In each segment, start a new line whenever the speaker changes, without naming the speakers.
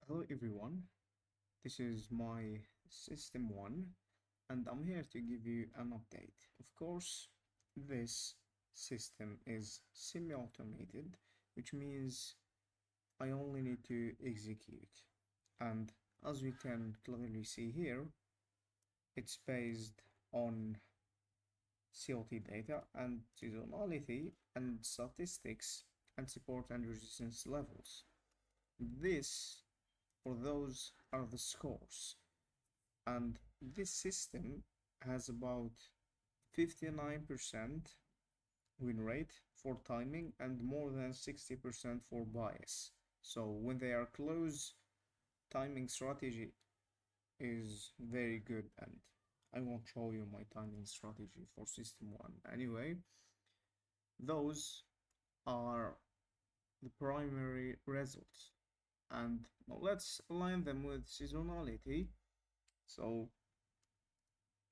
Hello everyone, this is my System 1 and I'm here to give you an update. Of course, this system is semi-automated, which means I only need to execute. And as we can clearly see here, it's based on COT data and seasonality and statistics and support and resistance levels. This, for those, are the scores. And this system has about 59% win rate for timing and more than 60% for bias. So when they are close, timing strategy is very good, and I won't show you my timing strategy for system 1. Anyway, those are the primary results. And now let's align them with seasonality. So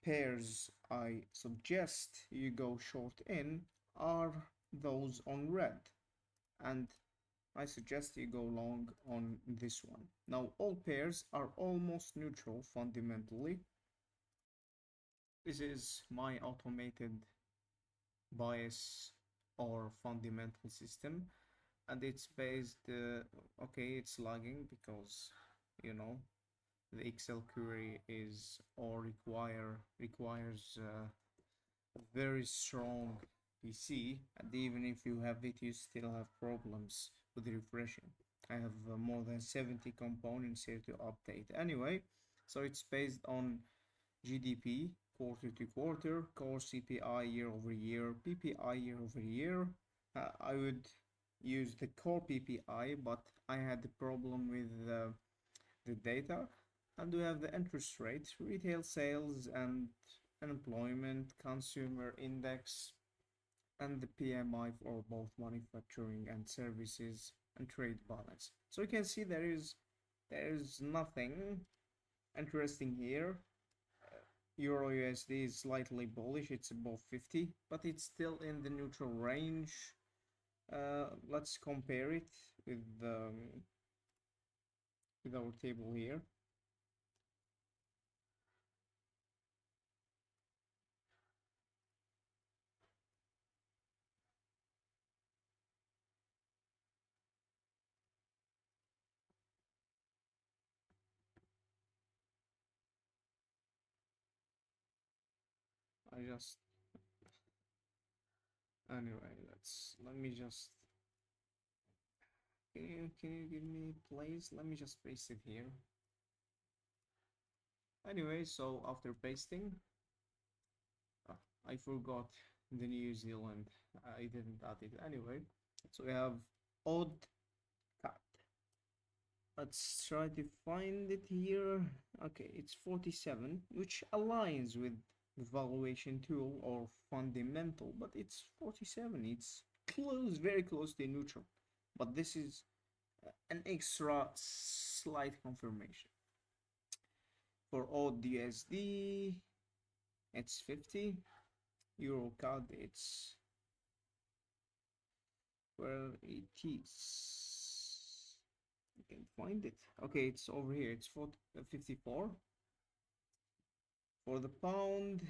pairs I suggest you go short in are those on red, and I suggest you go long on this one. Now all pairs are almost neutral fundamentally. This is my automated bias or fundamental system, and it's based okay, it's lagging because you know the Excel query is or requires a very strong PC, and even if you have it, you still have problems with refreshing. I have more than 70 components here to update. Anyway, so it's based on GDP quarter to quarter, core CPI year over year, PPI year over year. I would use the core PPI, but I had the problem with the data, and we have the interest rate, retail sales, and unemployment, consumer index, and the PMI for both manufacturing and services and trade balance. So you can see there is nothing interesting here. Euro USD is slightly bullish, it's above 50, but it's still in the neutral range. Let's compare it with our table here. I just Anyway, let me just can you give me place? Let me just paste it here. Anyway, so after pasting, I forgot the New Zealand. I didn't add it anyway. So we have odd cut. Let's try to find it here. Okay, it's 47, which aligns with the valuation tool or fundamental, but it's 47. It's close, very close to neutral. But this is an extra slight confirmation. For odd USD, it's 50. Euro CAD, it's where it is. You can find it. Okay, it's over here. It's 54. For the pound,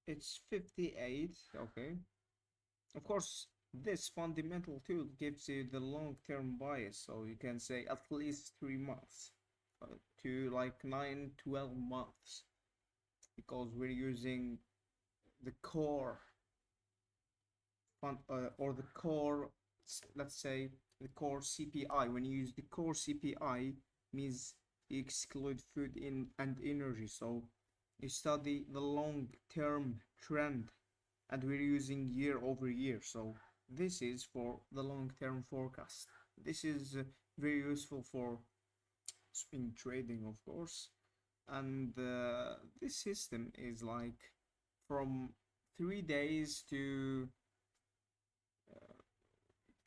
it's 58. Okay. Of course, this fundamental tool gives you the long-term bias, so you can say at least 3 months to like 9-12 months, because we're using the core fund or the core, let's say the core CPI. When you use the core CPI, means you exclude food in and energy, so you study the long-term trend, and we're using year over year, so this is for the long-term forecast. This is very useful for swing trading, of course, and this system is like from 3 days to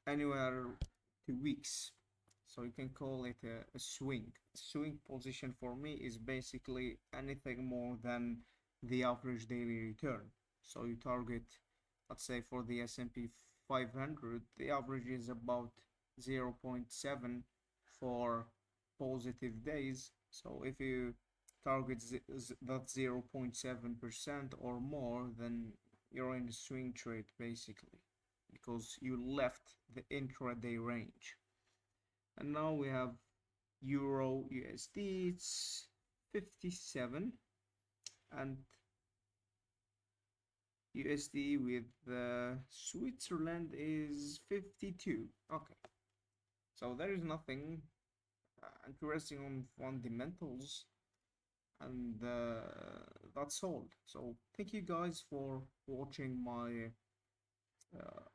anywhere to weeks, so you can call it a swing. Swing position for me is basically anything more than the average daily return. So you target, let's say for the S&P 500, the average is about 0.7 for positive days. So if you target that 0.7% or more, then you're in a swing trade basically, because you left the intraday range. And now we have Euro USD, it's 57, and USD with Switzerland is 52. Okay, so there is nothing interesting on fundamentals, and that's all. So thank you guys for watching my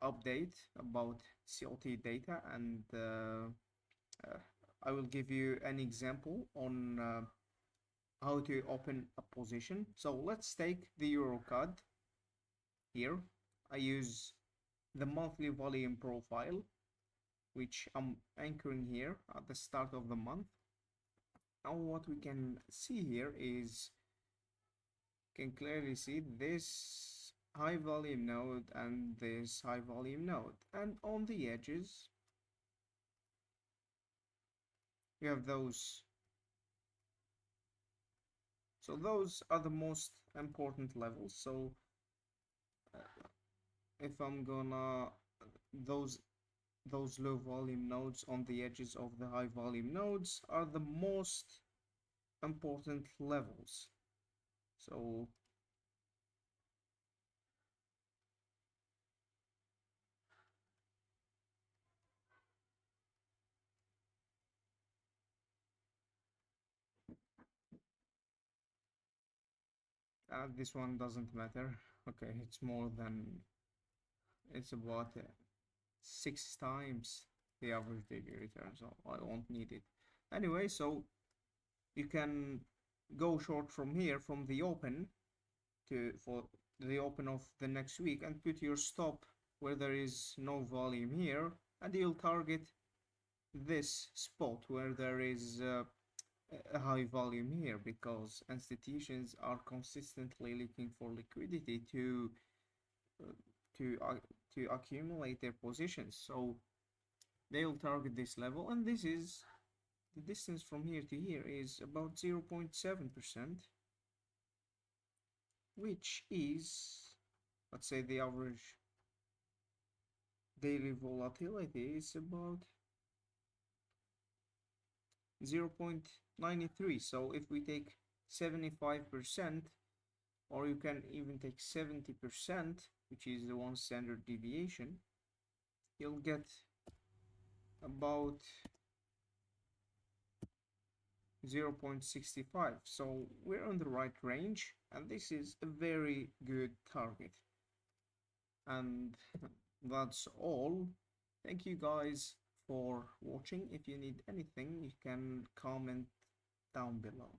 update about CLT data, and I will give you an example on how to open a position. So let's take the EuroCAD here. I use the monthly volume profile, which I'm anchoring here at the start of the month. Now what we can see here is, can clearly see this high volume node and this high volume node, and on the edges you have those. So those are the most important levels. So if I'm gonna those low volume nodes on the edges of the high volume nodes are the most important levels. So this one doesn't matter. Okay, it's more than, it's about 6 times the average daily return, so I won't need it anyway. So you can go short from here, from the open to for the open of the next week, and put your stop where there is no volume here, and you'll target this spot where there is a high volume here, because institutions are consistently looking for liquidity uh, to uh, to accumulate their positions. So they'll target this level, and this is the distance from here to here is about 0.7%, which is, let's say, the average daily volatility is about 0.93. So if we take 75%, or you can even take 70%, which is the one standard deviation, you'll get about 0.65. So we're on the right range, and this is a very good target. And that's all. Thank you guys for watching. If you need anything, you can comment down below.